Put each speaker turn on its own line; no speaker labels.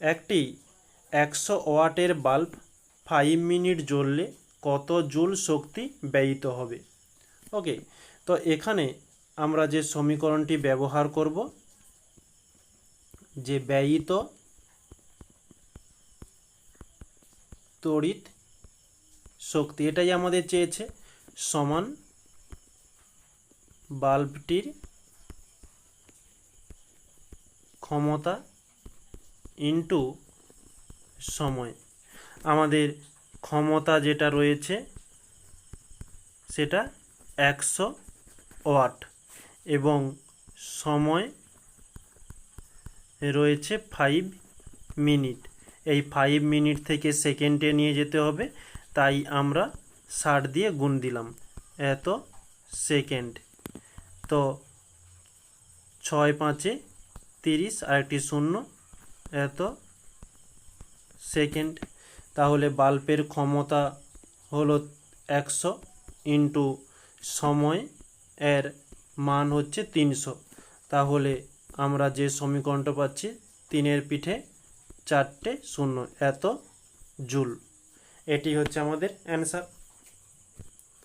একটি 100 ওয়াটের bulb 5 minute জ্বললে কত জুল শক্তি ব্যয়িত হবে। ওকে, তো এখানে আমরা যে সমীকরণটি ব্যবহার করব, যে ব্যয়িত তড়িৎ শক্তি, এটাই আমাদের চেয়েছে, সমান বাল্বটির ক্ষমতা ইনটু সময়। আমাদের ক্ষমতা যেটা রয়েছে সেটা 100 ওয়াট এবং সময় রয়েছে 5 মিনিট। এই 5 মিনিট থেকে সেকেন্ডে নিয়ে যেতে হবে, তাই আমরা 60 দিয়ে গুণ দিলাম, এত সেকেন্ড। তো 6 5 30 আর একটি শূন্য, এত সেকেন্ড। তাহলে বাল্বের ক্ষমতা হলো 100 ইন্টু সময় এর মান হচ্ছে 300। তাহলে আমরা যে সমীকরণটা পাচ্ছি 3 পিঠে 4টে শূন্য, এত জুল। এটি হচ্ছে আমাদের অ্যান্সার।